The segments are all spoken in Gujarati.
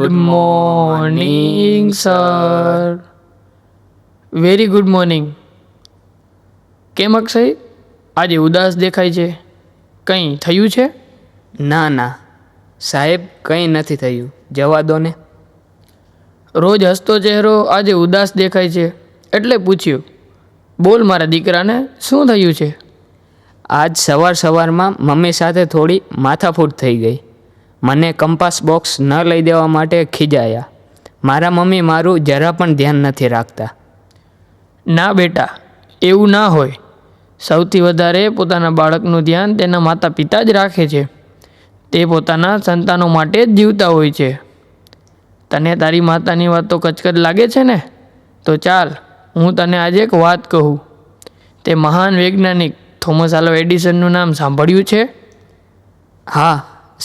Good morning sir. Very good morning. કેમ અક્ષય, આજે ઉદાસ દેખાય છે? કંઈ થયું છે? ના ના સાહેબ, કંઈ નથી થયું, જવા દો ને. રોજ હસતો ચહેરો આજે ઉદાસ દેખાય છે એટલે પૂછ્યું. બોલ મારા દીકરાને, શું થયું છે? આજ સવારમાં મમ્મી સાથે થોડી માથાફૂટ થઈ ગઈ. મને કંપાસ બોક્સ ન લઈ દેવા માટે ખીજાયા. મારા મમ્મી મારું જરા પણ ધ્યાન નથી રાખતા. ના બેટા, એવું ના હોય. સૌથી વધારે પોતાના બાળકનું ધ્યાન તેના માતા પિતા જ રાખે છે. તે પોતાના સંતાનો માટે જ જીવતા હોય છે. તને તારી માતાની વાત તો કચકચ લાગે છે ને? તો ચાલ, હું તને આજે એક વાત કહું. તે મહાન વૈજ્ઞાનિક થોમસ આલ્વા એડિસનનું નામ સાંભળ્યું છે? હા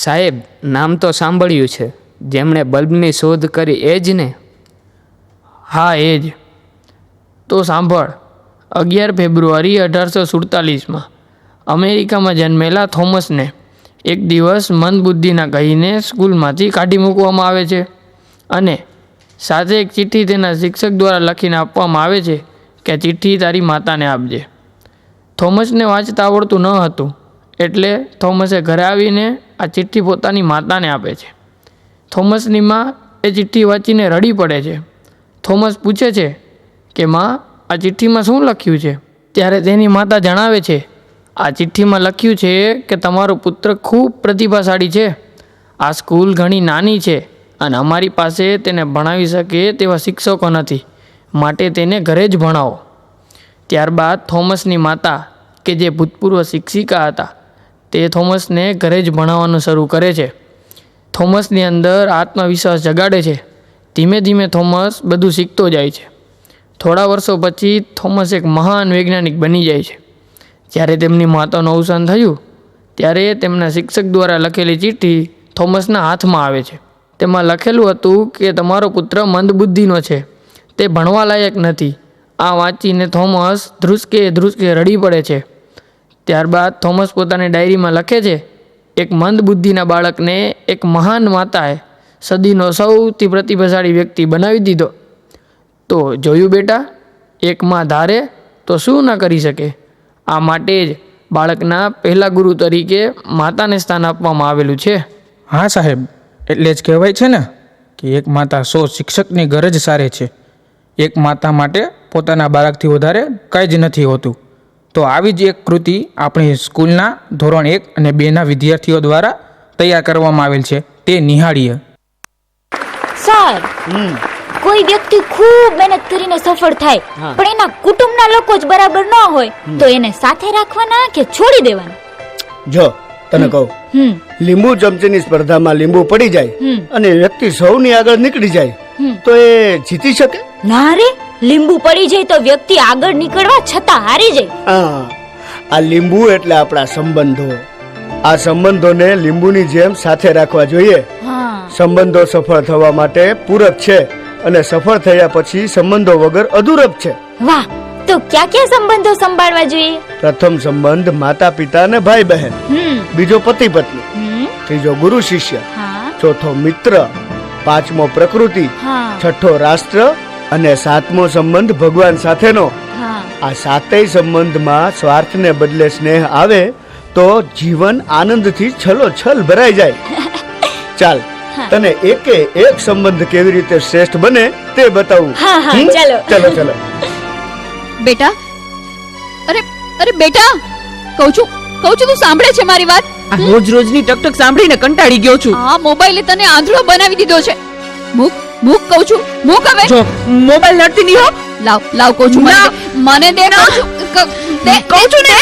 સાહેબ, નામ તો સાંભળ્યું છે. જેમણે બલ્બની શોધ કરી એ જ ને? હા, એ જ. તો સાંભળ. 11 ફેબ્રુઆરી 1847માં અમેરિકામાં જન્મેલા થોમસને એક દિવસ મંદબુદ્ધિના કહીને સ્કૂલમાંથી કાઢી મૂકવામાં આવે છે અને સાથે એક ચિઠ્ઠી તેના શિક્ષક દ્વારા લખીને આપવામાં આવે છે કે ચિઠ્ઠી તારી માતાને આપજે. થોમસને વાંચતા આવડતું ન હતું એટલે થોમસે ઘરે આવીને આ ચિઠ્ઠી પોતાની માતાને આપે છે. થોમસની માં એ ચિઠ્ઠી વાંચીને રડી પડે છે. થોમસ પૂછે છે કે માં, આ ચિઠ્ઠીમાં શું લખ્યું છે? ત્યારે તેની માતા જણાવે છે, આ ચિઠ્ઠીમાં લખ્યું છે કે તમારો પુત્ર ખૂબ પ્રતિભાશાળી છે. આ સ્કૂલ ઘણી નાની છે અને અમારી પાસે તેને ભણાવી શકે તેવા શિક્ષકો નથી, માટે તેને ઘરે જ ભણાવો. ત્યારબાદ થોમસની માતા, કે જે ભૂતપૂર્વ શિક્ષિકા હતા, તે થોમસને ઘરે જ ભણાવવાનું શરૂ કરે છે. થોમસની અંદર આત્મવિશ્વાસ જગાડે છે. ધીમે ધીમે થોમસ બધું શીખતો જાય છે. થોડા વર્ષો પછી થોમસ એક મહાન વૈજ્ઞાનિક બની જાય છે. જ્યારે તેમની માતાનું અવસાન થયું ત્યારે તેમના શિક્ષક દ્વારા લખેલી ચિઠ્ઠી થોમસના હાથમાં આવે છે. તેમાં લખેલું હતું કે તમારો પુત્ર મંદબુદ્ધિનો છે, તે ભણવા લાયક નથી. આ વાંચીને થોમસ ધ્રુસકે રડી પડે છે. ત્યારબાદ થોમસ પોતાની ડાયરીમાં લખે છે, એક મંદબુદ્ધિના બાળકને એક મહાન માતાએ સદીનો સૌથી પ્રતિભાશાળી વ્યક્તિ બનાવી દીધો. તો જોયું બેટા, એક માં ધારે તો શું ન કરી શકે. આ માટે જ બાળકના પહેલા ગુરુ તરીકે માતાને સ્થાન આપવામાં આવેલું છે. હા સાહેબ, એટલે જ કહેવાય છે ને કે એક માતા 100 શિક્ષકની ગરજ સારે છે. એક માતા માટે પોતાના બાળકથી વધારે કંઈ જ નથી હોતું. તો આવી જ એક કૃતિ આપણી સ્કૂલના ધોરણ 1 અને 2ના વિદ્યાર્થીઓ દ્વારા તૈયાર કરવામાં આવેલ છે, તે નિહાળીએ. સર, કોઈ વ્યક્તિ ખૂબ મહેનત કરીને સફળ થાય પણ એના કુટુંબના લોકો જ બરાબર ન હોય તો એને સાથે રાખવાના કે છોડી દેવાના? જો તને કહું, લીંબુ ચમચીની સ્પર્ધામાં લીંબુ પડી જાય અને વ્યક્તિ સૌની આગળ નીકળી જાય તો એ જીતી શકે? ના રે, લીંબુ પડી જાય તો વ્યક્તિ આગળ નીકળવા છતાં હારી જાય. આ લીંબુ એટલે આપણા સંબંધો. આ સંબંધોને લીંબુની જેમ સાથે રાખવા જોઈએ. સંબંધો સફળ થવા માટે પૂરક છે અને સફળ થયા પછી સંબંધો વગર અધૂરપ છે. વાહ, તો ક્યાં સંબંધો સંભાળવા જોઈએ? પ્રથમ સંબંધ માતા પિતા અને ભાઈ બહેન, બીજો પતિ પત્ની, ત્રીજો ગુરુ શિષ્ય, ચોથો મિત્ર, પાંચમો પ્રકૃતિ, છઠ્ઠો રાષ્ટ્ર અને સાતમો સંબંધ ભગવાન સાથેનો. આ સાતેય સંબંધમાં સ્વાર્થને બદલે સ્નેહ આવે તો જીવન આનંદથી છલોછલ ભરાઈ જાય. ચાલ, તને એકે એક સંબંધ કેવી રીતે શ્રેષ્ઠ બને તે બતાવું. ચલો ચલો બેટા. અરે બેટા, કહું છું તું સાંભળે છે મારી વાત? રોજની ટકટક સાંભળીને કંટાળી ગયો છું. આ મોબાઈલે તને આંધળો બનાવી દીધો છે. મૂક કહું છું, મૂક હવે. જો મોબાઈલ લડતી નહીં હો. લાવ કહું છું, મને દે કહું છું ને.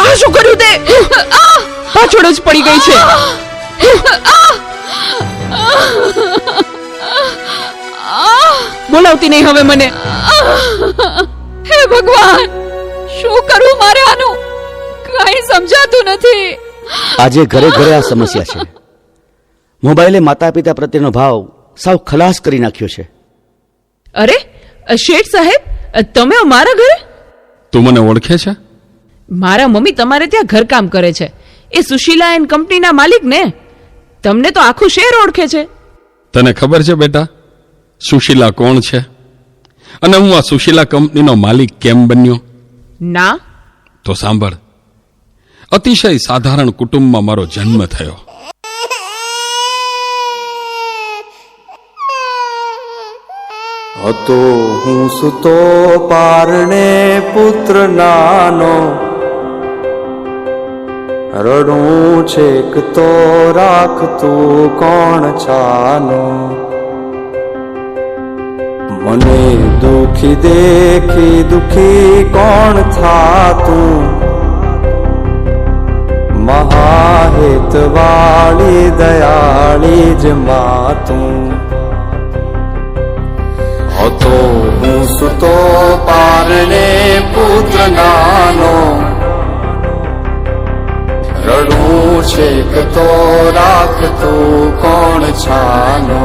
આ શું કર્યું તે? પાછળ જ પડી ગઈ છે. બોલાવતી નહીં હવે મને. હે ભગવાન, શું કરું મારે આનું? કઈ સમજાતું નથી. આજે ઘરે ઘરે આ સમસ્યા છે. મોબાઈલે માતા પિતા પ્રત્યેનો ભાવ સાવ ખલાસ કરી નાખ્યો છે. અરે શેઠ સાહેબ, તમે મારા ઘરે? તું મને ઓળખે છે? મારા મમ્મી તમારે ત્યાં ઘરકામ કરે છે. એ સુશીલા એન્ડ કંપનીના માલિક ને. તમને તો આખું શહેર ઓળખે છે. તને ખબર છે બેટા સુશીલા કોણ છે અને હું આ સુશીલા કંપનીનો માલિક કેમ બન્યો? ના. તો સાંભળ. અતિશય સાધારણ કુટુંબમાં મારો જન્મ થયો. હતો હું સુતો પારણે પુત્ર નાનો, રડું છેક તો રાખતું કોણ છાનો. મને દુખી દેખી દુખી કોણ થાતું, મહાહેતવાળી દયાળી જ માતું. હતો હું સુતો પારણે પુત્ર નાનો, રડું છેક તો રાખતું કોણ છાનો.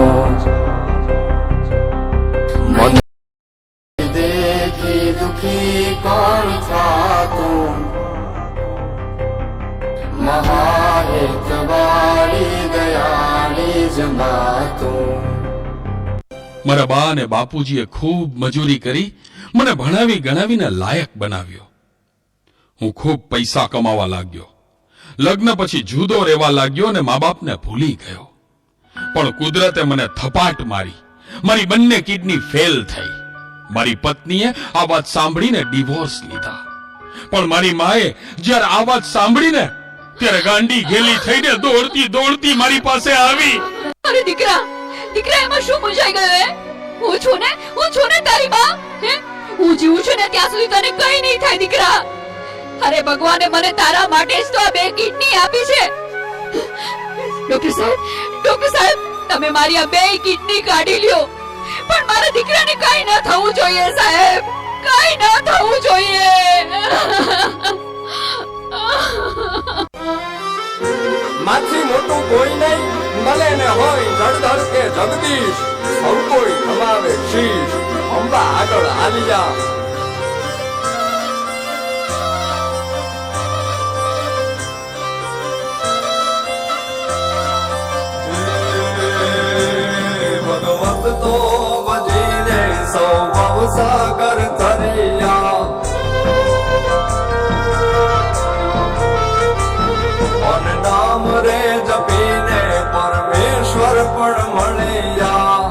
મને દેખી દુખી કોણ થાતું, મહાહેતવાળી દયાળી જ માતું. મારા બા અને બાપુજીએ ખૂબ મજૂરી કરી મને ભણાવી ગણાવીને લાયક બનાવ્યો. હું ખૂબ પૈસા કમાવા લાગ્યો. લગ્ન પછી જુદો રહેવા લાગ્યો અને મા બાપને ભૂલી ગયો. પણ કુદરતે મને થપાટ મારી. મારી બંને કિડની ફેલ થઈ. મારી પત્નીએ આ વાત સાંભળીને ડિવોર્સ લીધા. પણ મારી માએ જ્યારે આ વાત સાંભળીને ત્યારે ગાંડી ઘેલી થઈને દોડતી દોડતી મારી પાસે આવી. અરે દીકરા, એમાં શું મૂંઝાઈ ગયો હે? હું છું ને તારી માં. હું જીવું છું ને ત્યાં સુધી તને કઈ નહીં થાય દીકરા. અરે ભગવાને મને તારા માટે જ તો આ 2 કિડની આપી છે. ડોક્ટર સાહેબ તમે મારી આ 2 કિડની કાઢી લ્યો, પણ મારા દીકરાને કઈ ન થવું જોઈએ સાહેબ, કઈ ન થવું જોઈએ. માથી મોટું કોઈ નહીં, મળે ને હોય ધડધડ કે જગદીશ, સૌ કોઈ નમાવે શીશ, અંબા આગળ આલિયા. ભગવત તો વજીને સૌ ભવસાગર તરિયા, નામ રે જપીને પરમેશ્વર પણ મળ્યા.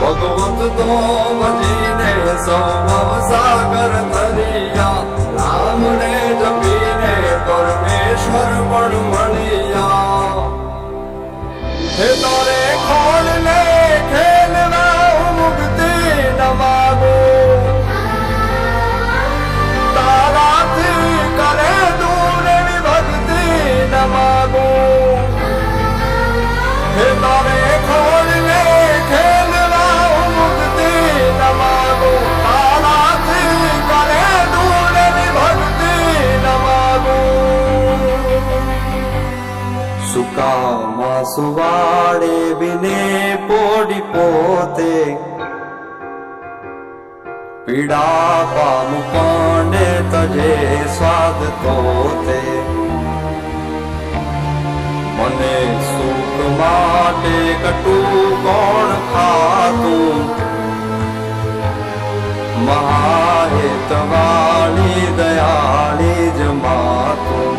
ભગવત તો વજીને સૌ સાગર ધરિયા, નામ રે જપીને પરમેશ્વર પણ મળ્યા. હે તારે ખોલ લે ખેલવા મુક્તિ ન માગો, તારાથી કરે દૂર એવી ભક્તિ ન માગો. હે તારે ખોલ લે ખેલવા મુક્તિ ન માગો, તારાથી કરે દૂર એવી ભક્તિ ન માગો. સુકામાં સુવાડે બિને પોડી પોતે, પીડા પામુ કોને તજે સ્વાદ તોતે. મને સુખ માટે કટું કોણ ખાતું, મહાહેતવાળી દયાળી જ માતું.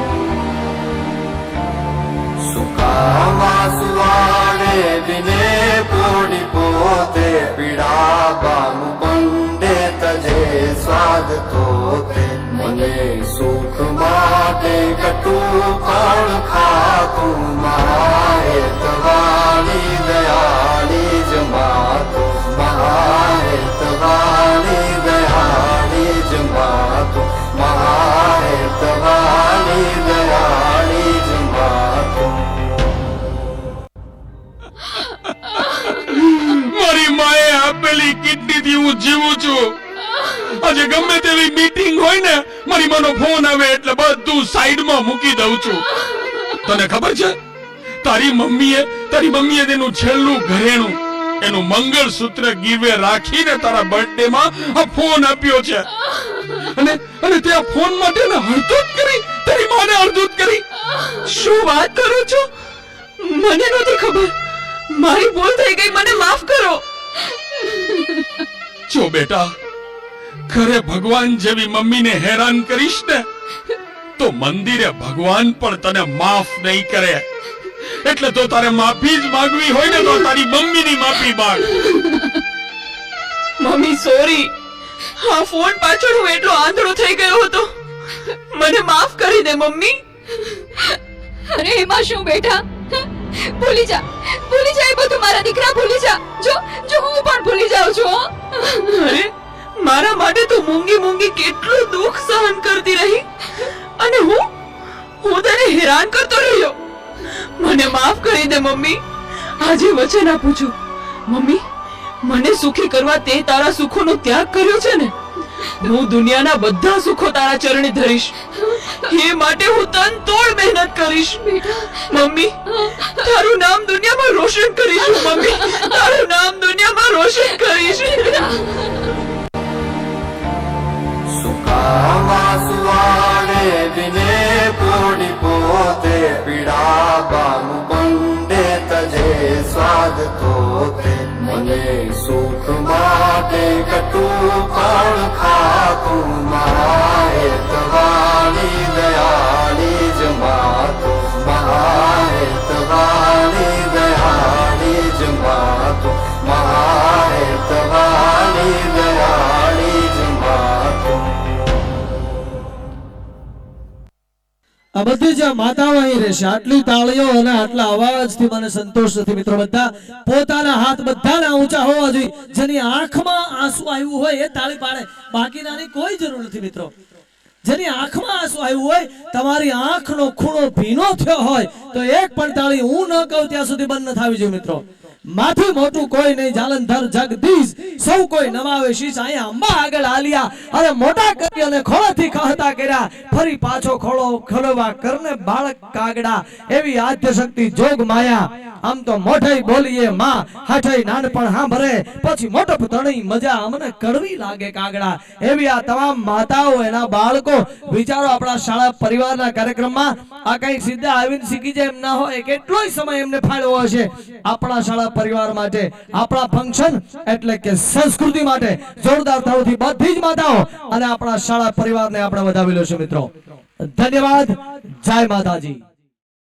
સુકામાં સુવાડે બિને પોડી પોતે, પીડા પામુ કોને તજે સ્વાદ તોતે. મને સુખ માટે કટું કોણ ખાતું, મહાહેતવાળી દયાળી જ માતું. મહાહેતવાળી દયાળી જ માતું. મહાહેતવાળી દયાળી જ માતું. મારી માએ આપેલી કિડનીથી હું જીવું છું. આજે ગમે તેવી મીટિંગ હોય ને, મારી માનો ફોન આવે એટલે બધું સાઈડમાં મૂકી દઉં છું. તને ખબર છે તારી મમ્મીએ તેનું છેલ્લું ઘરેણું, એનું મંગળસૂત્ર ગીરવે રાખીને તારા બર્થડે માં આ ફોન આપ્યો છે. અને ત્યાં ફોન માટે ને હળધૂત કરી, તારી માને હળધૂત કરી. શું વાત કરો છો? મને નહોતી ખબર. મારી ભૂલ થઈ ગઈ, મને માફ કરો. જો બેટા, ઘરે ભગવાન જેવી મમ્મીને હેરાન કરીશ ને તો મંદિરે ભગવાન પણ તને માફ નહીં કરે. એટલે તો તારે માફી જ માંગવી હોય ને તો તારી મમ્મીની માફી માંગ. મમ્મી સોરી, આ ફોન પાછળ હું એટલો આંધળો થઈ ગયો હતો. મને માફ કરી દે મમ્મી. અરે એમાં શું બેટા, ભૂલી જા એ બધું. મારા દીકરા ભૂલી જા. જો હું પણ ભૂલી જાઉં છું. અરે મારા માટે તો મૂંગી કેટલું દુઃખ સહન કરતી રહી, અને હું તને હેરાન કરતો રહ્યો. મને માફ કરી દે મમ્મી. આજે વચન આપું છું મમ્મી, મને સુખી કરવા તે તારા સુખોનો ત્યાગ કર્યો છે ને, હું દુનિયાના બધા સુખો તારા ચરણે ધરીશ. એ માટે હું તન તોડ મહેનત કરીશ. મમ્મી, તારું નામ દુનિયામાં રોશન કરીશ. મમ્મી, તારું નામ દુનિયામાં રોશન કરીશ. સુવાડે દિને પોડી પોતે પીડા બાનું બંડે તજે સ્વાદ તોતે મને સુખ માટે કટુ પણ ખાતું મહાહેતવાણી દયાળી જ માતો મહાહેતવાણી દયાળી જ માતો મહાહેતવાણી દયાળી જ માતો. આ બધી જ માતાઓ અહીં રહેશે. આટલી તાળીઓ અને આટલા અવાજથી મને સંતોષ નથી મિત્રો. બધા પોતાના હાથ બધાના ઊંચા હોવા જોઈએ. જેની આંખમાં આંસુ આવ્યું હોય એ તાળી પાડે, બાકીનાની કોઈ જરૂર નથી મિત્રો. જેની આંખમાં આંસુ આવ્યું હોય, તમારી આંખનો ખૂણો ભીનો થયો હોય તો એક પણ તાળી હું ન કહું ત્યાં સુધી બંધ ન થવી જોઈએ મિત્રો. માથી મોટું કોઈ નહીં, જાલંધર જગદીશ સૌ કોઈ નમાવે શીશ. અહીંયા અંબા આગળ આલિયા અને મોટા કરી અને ખોળાથી કહતા કર્યા, ફરી પાછો ખોળો ખોલવા કરને બાળક કાગડા. એવી આદ્ય શક્તિ જોગ માયા. આમ તો મોઢઈ બોલીએ માં, હાઠઈ નાનપણ સાંભળે, પછી મોટપ તણી મજા અમને કડવી લાગે કાગડા. એવી આ તમામ માતાઓ એના બાળકો વિચારો આપણા શાળા પરિવારના કાર્યક્રમમાં આ કઈ સીધા આવીને શીખી જાય એમ ના હોય. કેટલોય સમય એમને ફાળવ્યો હશે આપણા શાળા પરિવાર માટે, આપણા ફંક્શન એટલે કે સંસ્કૃતિ માટે. જોરદાર તાળીઓથી બધી જ માતાઓ અને આપણા શાળા પરિવારને આપણે વધાવી લેશું મિત્રો. ધન્યવાદ. જય માતાજી.